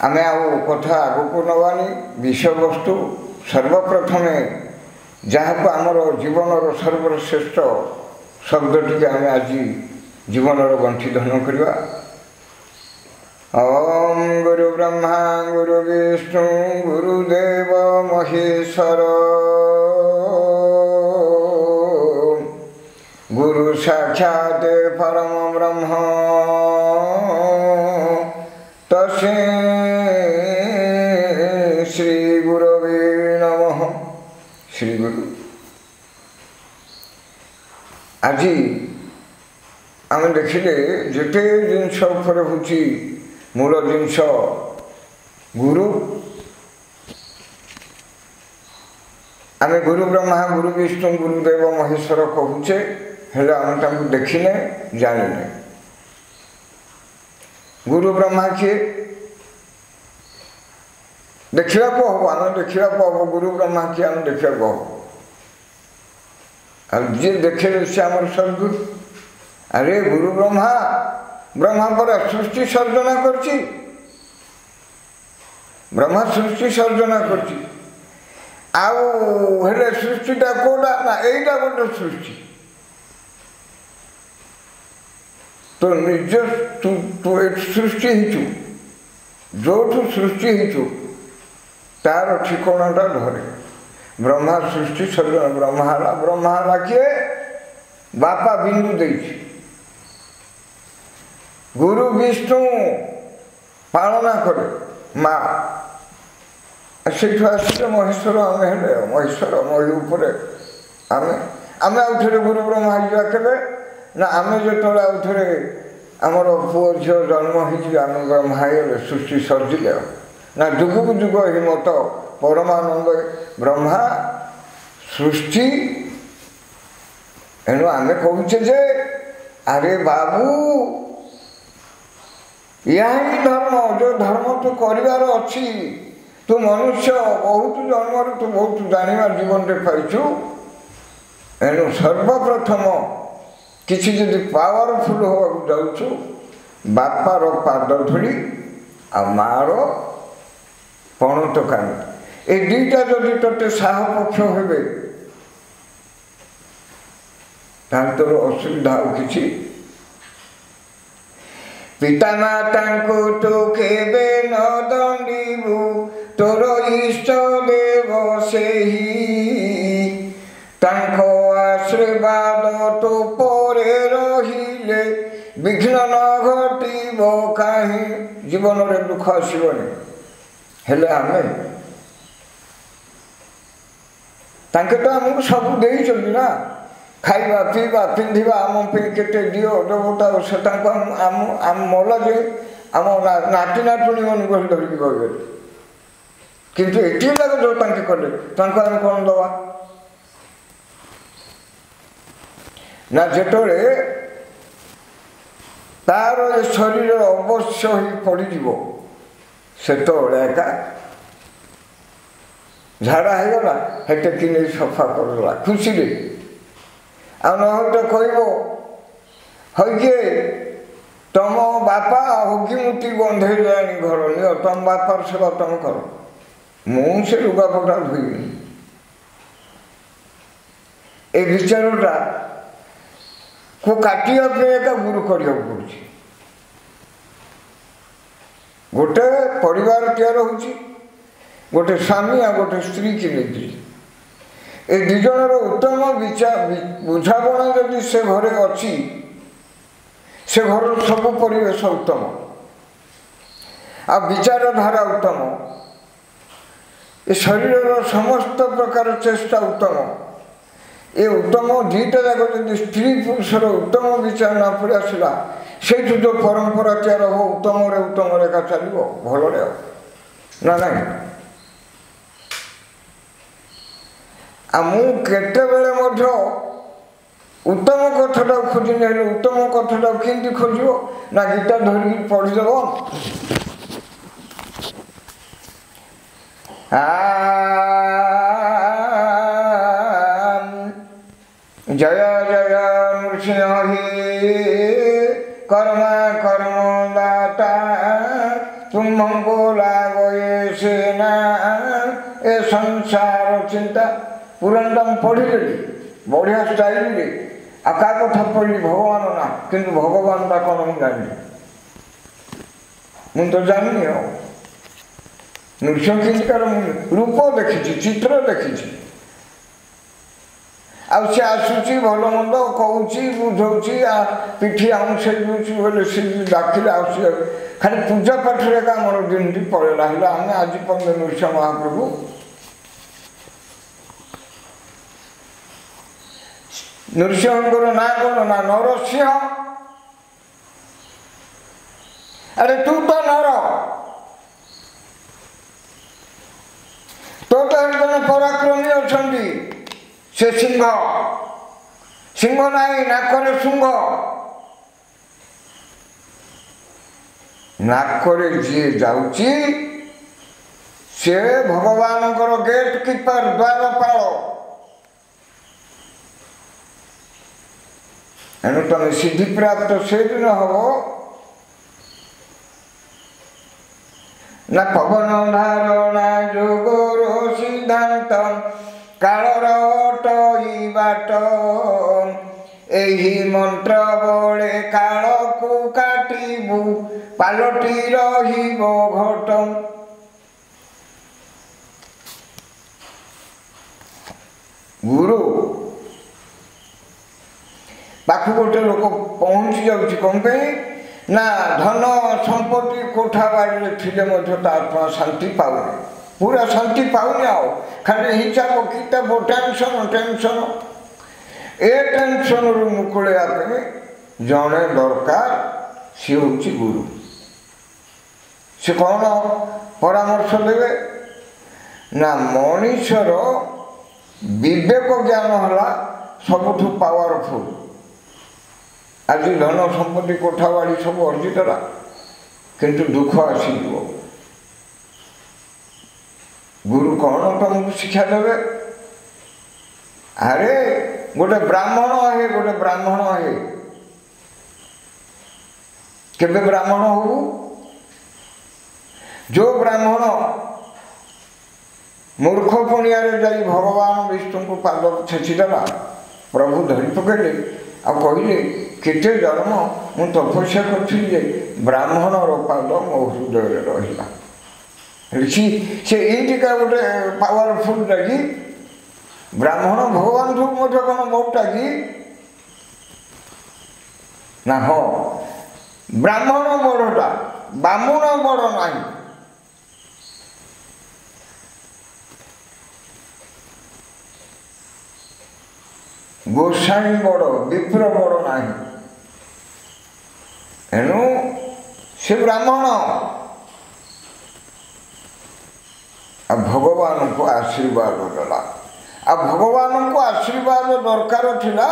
आमे आउ कथा आगको नवानी विषयवस्तु सर्वप्रथमे जहाँ को आमर जीवन सर्वश्रेष्ठ शब्दटी आम आज जीवन गंठी धन करवा। ओम गुरु ब्रह्मा गुरु विष्णु गुरुदेव महेश्वर गुरु साक्षात् परम ब्रह्म तस्मै श्री गुरवे नमः। श्री गुरु आज आम देखिले जिते जिनस हूँ मूल जिनस गुरु आम गुरु ब्रह्मा गुरु विष्णु गुरुदेव महेश्वर कहूचे हेले आम तांको देखिने जानिने। गुरु ब्रह्मा किए देखा हम आम देखा हम गुरु ब्रह्मा किए आम देखा हम जी देखे से आम सदगुरु। अरे गुरु ब्रह्मा ब्रह्मा पर सृष्टि सर्जना करछि ब्रह्मा सृष्टि सर्जना करछि आउ हेले सृष्टिटा कोडा ना एटा गोटे सृष्टि तो निज तू एक सृष्टि हिचु जो सृष्टि हिचु तार ठिकानाटा धरे ब्रह्मा सृष्टि सर्जना ब्रह्मा किए बापा बिंदु देछि गुरु विष्णु पालना करे माँ से महेश्वर आम हेले महेश्वर मही उपर आम आम आउे गुरु ब्रह्मा जा के ना आम जो आउे आमर पुओ झी जन्म होम ब्रह्मा सृष्टि सर्जिले ना जुग जुग ही मत परमानंद ब्रह्मा सृष्टि एणु आम कहचे जे अरे बाबू यही धर्म जो धर्म तू कर अच्छी तू मनुष्य बहुत जन्म तू बहुत जाना जीवन में पाइचु एणु सर्वप्रथम किसी जदि पावरफुल होगा जाऊँ बापार पाद धूली आ मार पणत कानी ए दुईटा जदि तोते साह पक्ष हे तोर असुविधा कि पिता माता को तो केबे न दंडीबू तोर इष्ट देव से ही तांको आशीर्वाद तो परे रहिले विघ्न न घटिबो काहे जीवन रे दुख आसीबनी हेले आमे तांके तो हमको सब देई चली ना खाइबा पीवा पिंधिबा आम पे केते दियो देवता से आम मला जे आम नाटी नाटुणी मन गल धरिकी कहबे किंतु एटी लगे जो तांके कले तांको आम कोन दवा ना जेतोले तार शरीर अवश्य ही पड़ी जीवो सेतोले एका झाड़ा है गला हेटे किने सफा करला खुशी रे आ नहले कह तुम बापा हगिमुटी बंधे घर नियो तुम बापार सेवा तुम कर मुझे लुगापटा धोबी ए विचारटा को काटिया एका गुरु करिया पड़ुछि गोटे परिवार तैयार होछि गोटे स्वामी आ गोटे स्त्री की लेकिन ए दुजर उत्तम बुझाणा जदि से घरे अच्छी से घर सब परिवेश उत्तम आ विचारधारा उत्तम ए शरीर समस्त प्रकार चेष्टा उत्तम ए उत्तम दुईटा जाक जब स्त्री पुरुषर उत्तम विचार ना पड़ आसला से जो परंपरा तैयार हो उत्तम रेखा चलो भल ना ना केते बेले उत्तम कथटा खोजि उत्तम कथटा केमती खोज ना गीता धरिकी पढ़ीदेव जय जय नृसिंह कर्म कर्मदाता तुम हमको लागो ये सेना ए संसार चिंता पुराणटा ମୁଁ ପଢ଼ିଲି ବଢ଼ିଆ ଷ୍ଟାଇଲରେ ଆକା କଥା ପଢ଼ିଲି ଭଗବାନ ନା କିନ୍ତୁ ଭଗବାନଟା କ'ଣ ମୁଁ ଜାଣିନି ମୁଁ ତ ଜାଣିନି ଆଉ ନୃସିଂହଙ୍କର ମୁଁ ରୂପ ଦେଖିଛି ଚିତ୍ର ଦେଖିଛି ଆଉ ସେ ଆସୁଛି ଭଲ ମନ୍ଦ କହୁଛି ବୁଝଉଛି ପିଠି ଆଉଁସେଇ ଦେଉଛି ବୋଲେ ସେ ଡାକିଲେ ଆସୁଛି ଖାଲି ପୂଜା ପାଠରେ ଏକା ଆମର ଦିନଟି ପଳେଇଲା ହେଲେ ଆମେ ଆଜି ପର୍ଯ୍ୟନ୍ତ ନୃସିଂହ ମହାପ୍ରଭୁ ନୃସିଂହଙ୍କର ନାଁ କ'ଣ ନା ନରସିଂହ ଆରେ ତୁ ତ ନର ତୋ ତ ଜଣେ ପରାକ୍ରମୀ ଅଛନ୍ତି ସେ ସିଂହ ସିଂହ ନାହିଁ ନାକରେ ଶୁଙ୍ଗ ନାକରେ ଯିଏ ଯାଉଛି ସେ ଭଗବାନଙ୍କର ଗେଟ୍ କିପର ଦ୍ୱାରପାଳ ଏଣୁ ତମେ ସିଦ୍ଧି ପ୍ରାପ୍ତ ସେଦିନ ହବ ନା ପବନ ଧାରଣା ଯୋଗର ସିଦ୍ଧାନ୍ତ କାଳର ଅଟଇ ବାଟ ଏହି ମନ୍ତ୍ର ବଳେ କାଳକୁ କାଟିବୁ ପାଲଟି ରହିବ ଘଟ ଗୁରୁ ପାଖକୁ ଗୋଟେ ଲୋକ ପହଞ୍ଚି ଯାଉଛି କ'ଣ ପାଇଁ ନା ଧନ ସମ୍ପତ୍ତି କୋଠା ବାଡ଼ିରେ ଥିଲେ ମଧ୍ୟ ତା ଆତ୍ମା ଶାନ୍ତି ପାଉନି ପୁରା ଶାନ୍ତି ପାଉନି ଆଉ ଖାଲି ହିସାବ କିତାବ ଟେନସନ ଏ ଟେନସନରୁ ମୁକୁଳିବା ପାଇଁ ଜଣେ ଦରକାର ସିଏ ହେଉଛି ଗୁରୁ ସେ କ'ଣ ପରାମର୍ଶ ଦେବେ ନା ମଣିଷର ବିବେକ ଜ୍ଞାନ ହେଲା ସବୁଠୁ ପାୱାରଫୁଲ୍ ଆଜି ଧନ ସମ୍ପତ୍ତି କୋଠା ବାଡ଼ି ସବୁ ଅର୍ଜିତଲା କିନ୍ତୁ ଦୁଃଖ ଆସିଯିବ ଗୁରୁ କ'ଣ ତମକୁ ଶିକ୍ଷା ଦେବେ ଆରେ ଗୋଟେ ବ୍ରାହ୍ମଣ ହେ କେବେ ବ୍ରାହ୍ମଣ ହବୁ ଯେଉଁ ବ୍ରାହ୍ମଣ ମୂର୍ଖ ପୁଣିଆରେ ଯାଇ ଭଗବାନ ବିଷ୍ଣୁଙ୍କୁ ପାଦ ଛେଚିଦେଲା ପ୍ରଭୁ ଧରି ପକେଇଲେ ଆଉ କହିଲେ କେତେ ଜନ୍ମ ମୁଁ ତପସ୍ୟା କରିଥିଲି ଯେ ବ୍ରାହ୍ମଣର ପାଦ ମୋ ହୃଦୟରେ ରହିଲା ସେ ଏଇଟିକା ଗୋଟେ ପାୱାରଫୁଲ୍ ଲାଗି ବ୍ରାହ୍ମଣ ଭଗବାନଠୁ ମଧ୍ୟ କ'ଣ ମୋଟା କି ନା ହଁ ବ୍ରାହ୍ମଣ ବଡ଼ଟା ବାମୁଣ ବଡ଼ ନାହିଁ ଗୋସାଣୀ ବଡ଼ ବିପ୍ର ବଡ଼ ନାହିଁ ଏଣୁ ସେ ବ୍ରାହ୍ମଣ ଆଉ ଭଗବାନଙ୍କୁ ଆଶୀର୍ବାଦ ଦେଲା ଆଉ ଭଗବାନଙ୍କୁ ଆଶୀର୍ବାଦ ଦରକାର ଥିଲା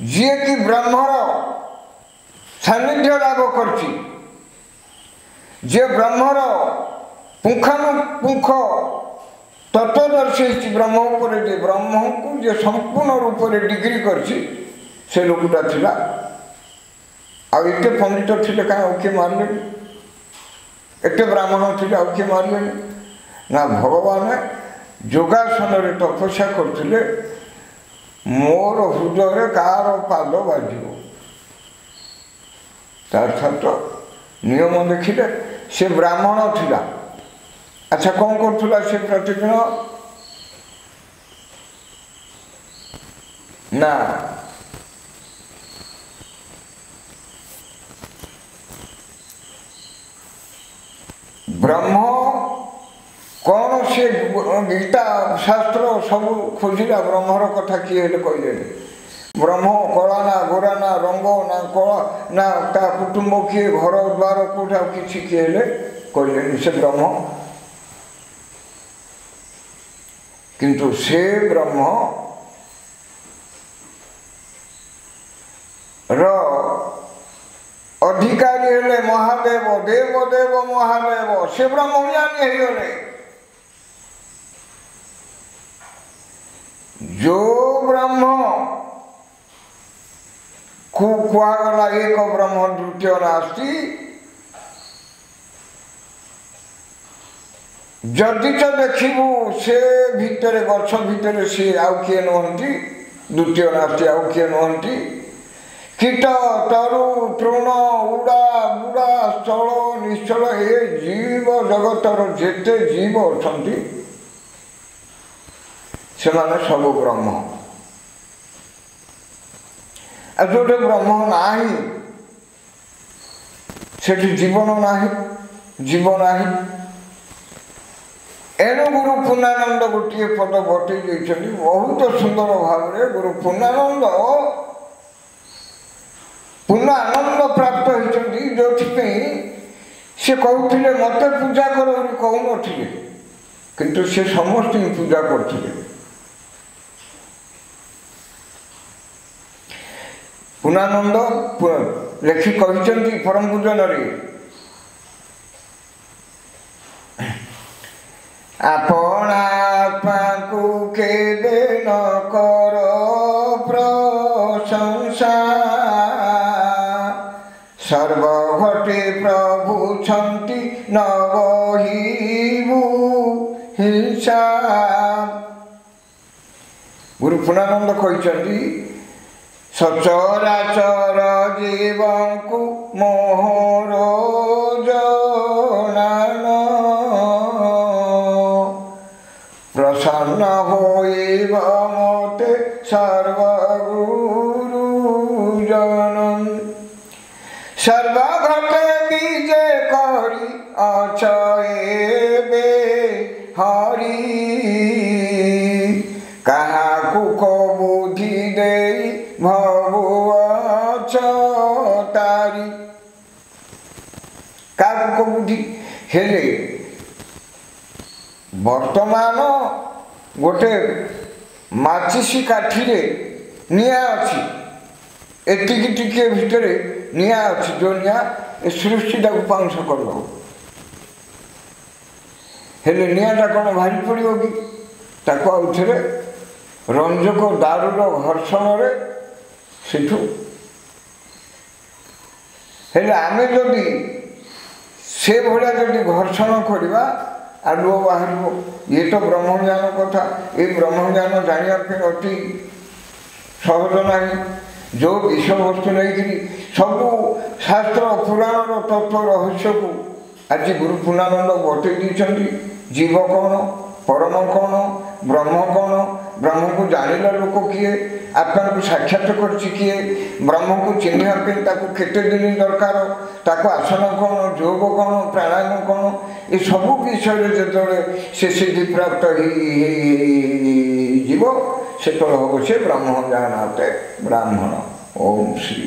ଯିଏକି ବ୍ରହ୍ମର ସାନ୍ନିଧ୍ୟ ଲାଭ କରିଛି ଯିଏ ବ୍ରହ୍ମର ପୁଙ୍ଖାନୁପୁଙ୍ଖ ତତ୍ତ୍ୱଦର୍ଶୀ ହେଇଛି ବ୍ରହ୍ମ ଉପରେ ଯେ ବ୍ରହ୍ମକୁ ଯେ ସମ୍ପୂର୍ଣ୍ଣ ରୂପରେ ଡିଗ୍ରୀ କରିଛି ସେ ଲୋକଟା ଥିଲା ଆଉ ଏତେ ପଣ୍ଡିତ ଥିଲେ କାହିଁ ଆଉ କିଏ ମାରିଲେନି ଏତେ ବ୍ରାହ୍ମଣ ଥିଲେ ଆଉ କିଏ ମାରିଲେନି ନା ଭଗବାନ ଯୋଗାସନରେ ତପସ୍ୟା କରୁଥିଲେ ମୋର ହୃଦୟରେ କାହାର ପାଦ ବାଜିବ ତା ଅର୍ଥାତ ନିୟମ ଦେଖିଲେ ସେ ବ୍ରାହ୍ମଣ ଥିଲା ଆଚ୍ଛା କ'ଣ କରୁଥିଲା ସେ ପ୍ରତିଦିନ ନା ବ୍ରହ୍ମ କ'ଣ ସେ ଗୀତା ଶାସ୍ତ୍ର ସବୁ ଖୋଜିଲା ବ୍ରହ୍ମର କଥା କିଏ ହେଲେ କହିଲେନି ବ୍ରହ୍ମ କଳା ନା ଗୋରା ନା ରଙ୍ଗ ନା କଳା ନା ତା କୁଟୁମ୍ବ କିଏ ଘର ଦ୍ୱାର କେଉଁଠି ଆଉ କିଛି କିଏ ହେଲେ କହିଲେନି ସେ ବ୍ରହ୍ମ କିନ୍ତୁ ସେ ବ୍ରହ୍ମ ର ଅଧିକାରୀ ହେଲେ ମହାଦେବ ଦେବଦେବ ମହାଦେବ ସେ ବ୍ରହ୍ମଜ୍ଞାନୀ ହେଇଗଲେ ଯୋଉ ବ୍ରହ୍ମ କୁ କୁହାଗଲା ଏକ ବ୍ରହ୍ମ ଦ୍ୱିତୀୟ ନାସ୍ତି जदि तो देखू से भितर गछ भितर सी आउ किए नुहति द्वितीय नास्ति आउ किए नुहति कीट तरु तृण उड़ा बुड़ा स्थल निश्चल ए जीव जगतर जेते जीव अछंती सेमाने सब ब्रह्म आ जोटे ब्रह्म नाही सेठी जीवन नाही जीव नाही एणु गुरु पूर्णानंद गोटे पद बटई देते बहुत सुंदर भाव में गुरु पूर्णानंद पूर्णानंद प्राप्त होती जो से कहते मत पूजा कर कहून किंतु से समस्त पूजा करते पूर्णानंद लेखि कहते परम पूजन आपण आत्मा को केबे न कर प्रशंसा सर्वघटे प्रभु छंती न बहिबु हिंसा गुरु पूर्णानंद कहते सचराचर जीवन को मोहर जनान प्रसन्न होइब मते सर्वगुरुजन सर्वघटे विजय करी अचएबे हरि काहाकु को बुद्धि देई भगवच तारी काहाकु को बुद्धि हेले वर्तमान गोटे माचिसी काठी निआ अच्छी एतिकी टिके भितर निआ अच्छी जो निआ सृष्टिटा को पाउंस कर हेले निआटा कौन भारी पड़ो कि ताको आउथरे रंजक दारूर घर्षण सेठू हेले आमे जदि से भाया जदि घर्षण करवा आलुओ बाहर ये तो ब्रह्मज्ञान कथा ये ब्रह्मज्ञान जानापी अति सहज ना जो विषय वस्तु नहीं सब शास्त्र पुराण तत्व रहस्य को आज गुरु पूर्णानंद बतई देते जीव कौन परम कौन ब्रह्म कौन ब्रह्म को जानिला लोक किए आत्मा को साक्षात कर किए ब्रह्म को चिन्हवाई केते दिन दरकार ताको आसन कौन योग कौन प्राणायाम कौन ये सब विषय जो से सिद्धि प्राप्त जीव से हम से ब्रह्म जानाते ब्राह्मण ओम श्री।